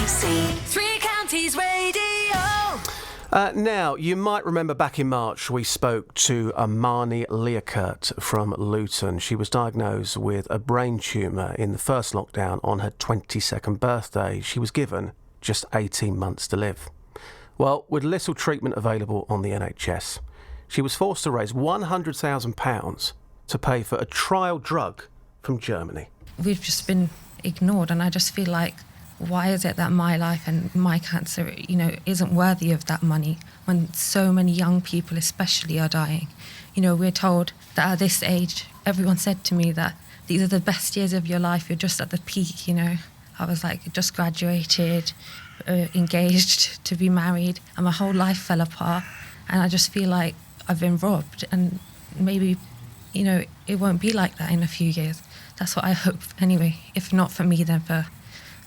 Advocacy. Three Counties Radio. Now, you might remember back in March we spoke to Amani from Luton. She was diagnosed with a brain tumour in the first lockdown on her 22nd birthday. She was given just 18 months to live. Well, with little treatment available on the NHS, she was forced to raise £100,000 to pay for a trial drug from Germany. We've just been ignored, and I just feel like, why is it that my life and my cancer, isn't worthy of that money when so many young people especially are dying? We're told that at this age, everyone said to me that these are the best years of your life, you're just at the peak, I was like, just graduated, engaged to be married, and my whole life fell apart, and I just feel like I've been robbed, and maybe, it won't be like that in a few years. That's what I hope anyway, if not for me, then for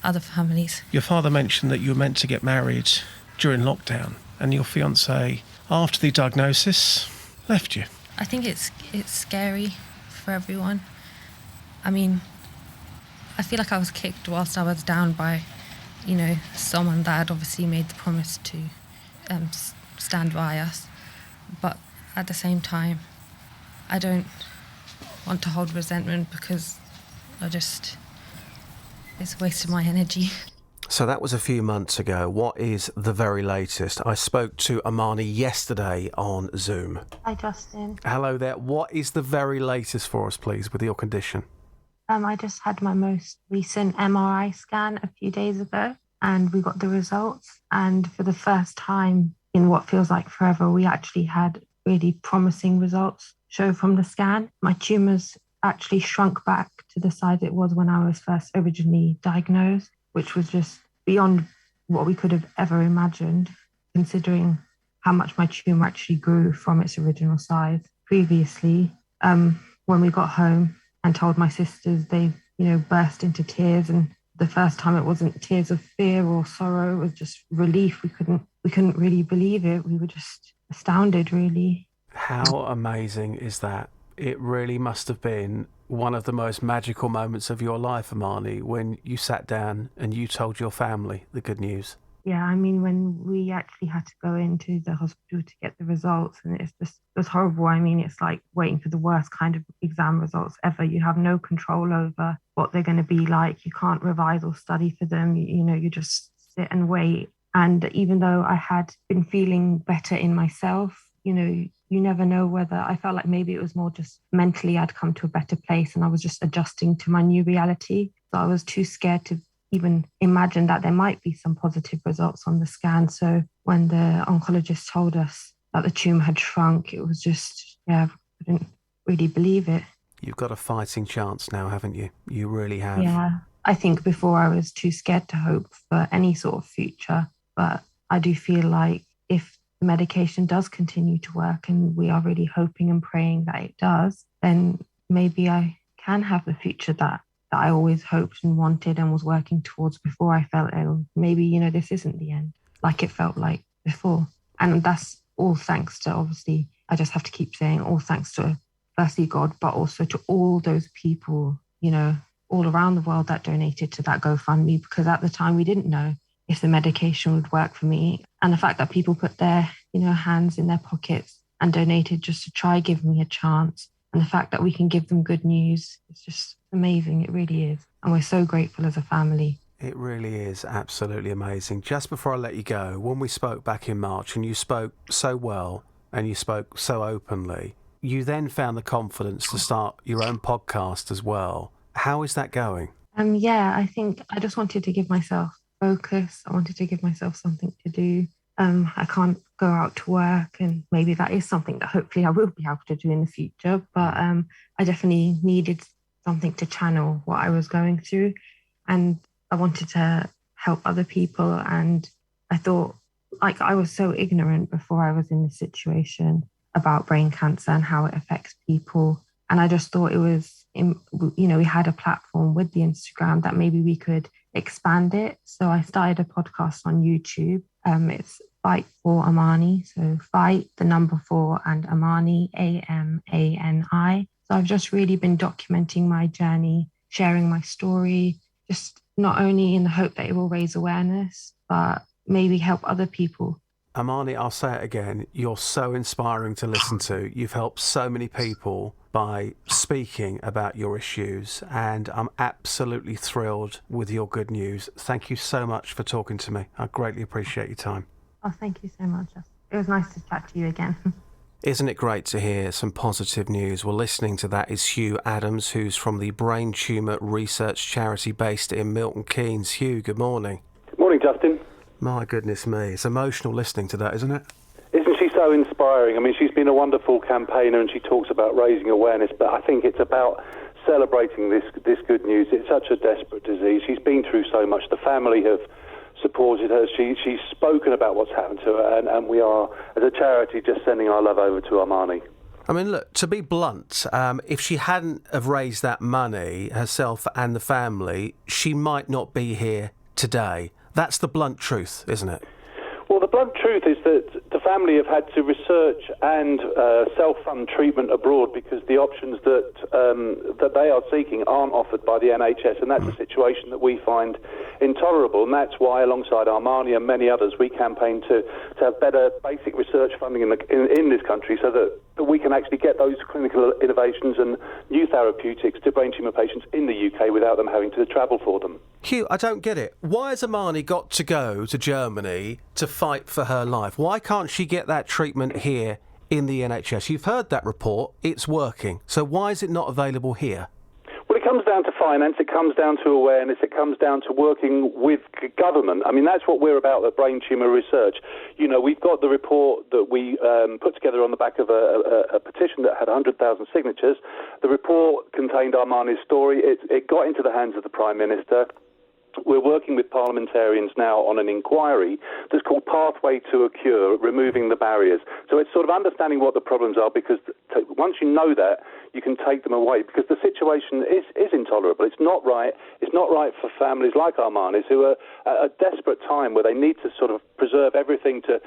other families. Your father mentioned that you were meant to get married during lockdown, and your fiancé, after the diagnosis, left you. I think it's scary for everyone. I mean, I feel like I was kicked whilst I was down by, someone that had obviously made the promise to stand by us. But at the same time, I don't want to hold resentment because it's a waste of my energy. So that was a few months ago. What is the very latest? I spoke to Amani yesterday on Zoom. Hi, Justin. Hello there. What is the very latest for us, please, with your condition? I just had my most recent MRI scan a few days ago, and we got the results. And for the first time in what feels like forever, we actually had really promising results show from the scan. My tumours actually shrunk back to the size it was when I was first originally diagnosed, which was just beyond what we could have ever imagined, considering how much my tumour actually grew from its original size. Previously, when we got home and told my sisters, they, burst into tears, and the first time it wasn't tears of fear or sorrow, it was just relief. We couldn't really believe it. We were just astounded, really. How amazing is that? It really must have been one of the most magical moments of your life, Amani, when you sat down and you told your family the good news. Yeah, I mean, when we actually had to go into the hospital to get the results, and it was horrible. I mean, it's like waiting for the worst kind of exam results ever. You have no control over what they're going to be like. You can't revise or study for them. You just sit and wait. And even though I had been feeling better in myself, you never know whether I felt like maybe it was more just mentally I'd come to a better place and I was just adjusting to my new reality. So I was too scared to even imagine that there might be some positive results on the scan. So when the oncologist told us that the tumour had shrunk, it was just, I couldn't really believe it. You've got a fighting chance now, haven't you? You really have. Yeah, I think before I was too scared to hope for any sort of future. But I do feel like if the medication does continue to work, and we are really hoping and praying that it does, then maybe I can have the future that I always hoped and wanted and was working towards before I felt ill. Maybe, this isn't the end, like it felt like before. And that's all thanks to, obviously, I just have to keep saying, all thanks to, firstly, God, but also to all those people, all around the world that donated to that GoFundMe, because at the time we didn't know if the medication would work for me. And the fact that people put their, hands in their pockets and donated just to try give me a chance. And the fact that we can give them good news, it's just amazing. It really is. And we're so grateful as a family. It really is absolutely amazing. Just before I let you go, when we spoke back in March and you spoke so well and you spoke so openly, you then found the confidence to start your own podcast as well. How is that going? I think I just wanted to give myself focus. I wanted to give myself something to do. I can't go out to work, and maybe that is something that hopefully I will be able to do in the future. But I definitely needed something to channel what I was going through, and I wanted to help other people. And I thought, I was so ignorant before I was in this situation about brain cancer and how it affects people. And I just thought it was, we had a platform with the Instagram that maybe we could expand it. So I started a podcast on YouTube. It's Fight for Amani. So Fight, the number 4, and Amani, AMANI. So I've just really been documenting my journey, sharing my story, just not only in the hope that it will raise awareness, but maybe help other people. Amani, I'll say it again. You're so inspiring to listen to. You've helped so many people by speaking about your issues, and I'm absolutely thrilled with your good news. Thank you so much for talking to me. I greatly appreciate your time. Oh, thank you so much. It was nice to chat to you again. Isn't it great to hear some positive news? Well, listening to that is Hugh Adams, who's from the Brain Tumour Research charity based in Milton Keynes. Hugh, good morning. Good morning, Justin. My goodness me, it's emotional listening to that, isn't it? Isn't she so inspiring? I mean, she's been a wonderful campaigner and she talks about raising awareness, but I think it's about celebrating this good news. It's such a desperate disease. She's been through so much. The family have supported her. She's spoken about what's happened to her, and we are, as a charity, just sending our love over to Amani. I mean, look, to be blunt, if she hadn't have raised that money, herself and the family, she might not be here today. That's the blunt truth, isn't it? Well, the blunt truth is that the family have had to research and self-fund treatment abroad because the options that they are seeking aren't offered by the NHS, and that's a situation that we find intolerable. And that's why, alongside Amani and many others, we campaign to have better basic research funding in this country, so that we can actually get those clinical innovations and new therapeutics to brain tumour patients in the UK without them having to travel for them. Hugh, I don't get it. Why has Amani got to go to Germany to fight for her life? Why can't she get that treatment here in the NHS? You've heard that report. It's working. So why is it not available here? Well, it comes down to finance, it comes down to awareness, it comes down to working with government. I mean, that's what we're about at Brain Tumour Research. You know, we've got the report that we put together on the back of a petition that had 100,000 signatures. The report contained Amani's story. It got into the hands of the Prime Minister. We're working with parliamentarians now on an inquiry that's called Pathway to a Cure, removing the barriers. So it's sort of understanding what the problems are, because once you know that, you can take them away, because the situation is intolerable. It's not right. It's not right for families like Amanis, who are at a desperate time where they need to sort of preserve everything to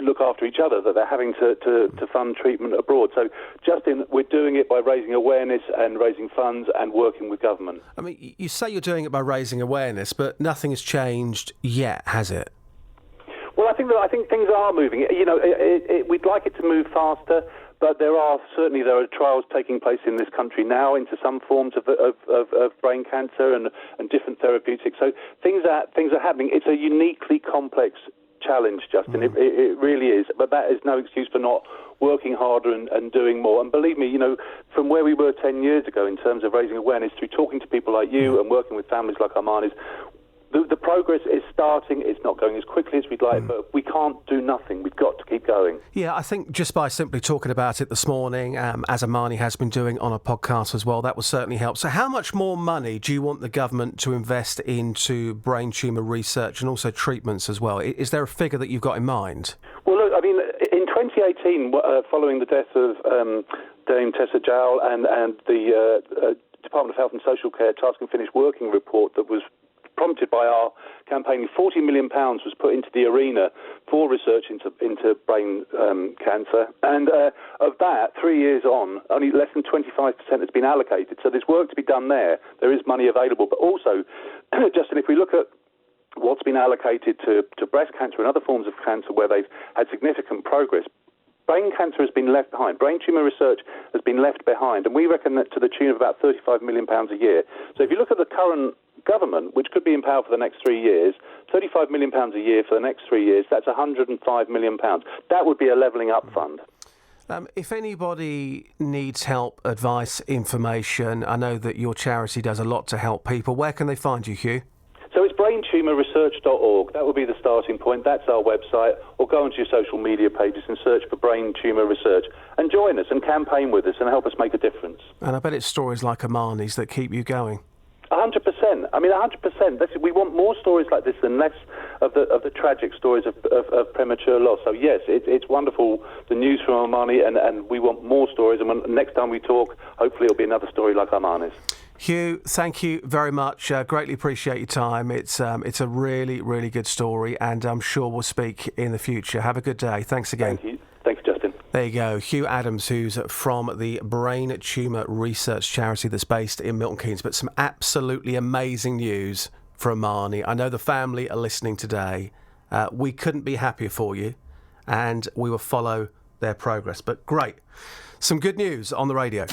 look after each other, that they're having to fund treatment abroad. So, Justin, we're doing it by raising awareness and raising funds and working with government. I mean, you say you're doing it by raising awareness, but nothing has changed yet, has it? Well, I think things are moving. You know, we'd like it to move faster, but there are trials taking place in this country now into some forms of brain cancer and different therapeutics. So things are happening. It's a uniquely complex challenge, Justin. It really is. But that is no excuse for not working harder and doing more. And believe me, you know, from where we were 10 years ago in terms of raising awareness, through talking to people like you and working with families like Amanis, the progress is starting. It's not going as quickly as we'd like, but we can't do nothing. We've got to keep going. Yeah, I think just by simply talking about it this morning, as Amani has been doing on a podcast as well, that will certainly help. So how much more money do you want the government to invest into brain tumour research and also treatments as well? Is there a figure that you've got in mind? Well, look, I mean, in 2018, following the death of Dame Tessa Jowell and the Department of Health and Social Care Task and Finish Working Report that was prompted by our campaign, £40 million was put into the arena for research into brain cancer. And of that, 3 years on, only less than 25% has been allocated. So there's work to be done there. There is money available. But also, Justin, if we look at what's been allocated to breast cancer and other forms of cancer where they've had significant progress, brain cancer has been left behind. Brain tumour research has been left behind. And we reckon that to the tune of about £35 million a year. So if you look at the current government, which could be in power for the next 3 years, £35 million a year for the next 3 years, that's £105 million. That would be a levelling up fund. If anybody needs help, advice, information, I know that your charity does a lot to help people. Where can they find you, Hugh? So it's braintumorresearch.org. That would be the starting point. That's our website. Or go onto your social media pages and search for Brain Tumour Research and join us and campaign with us and help us make a difference. And I bet it's stories like Amani's that keep you going. 100%. I mean, 100%. We want more stories like this and less of the tragic stories of premature loss. So yes, it's wonderful, the news from Amani, and we want more stories. And next time we talk, hopefully it'll be another story like Amani's. Hugh, thank you very much. Greatly appreciate your time. It's a really, really good story, and I'm sure we'll speak in the future. Have a good day. Thanks again. Thank you, Justin. There you go. Hugh Adams, who's from the Brain Tumour Research charity that's based in Milton Keynes. But some absolutely amazing news for Amani. I know the family are listening today. We couldn't be happier for you, and we will follow their progress. But great. Some good news on the radio.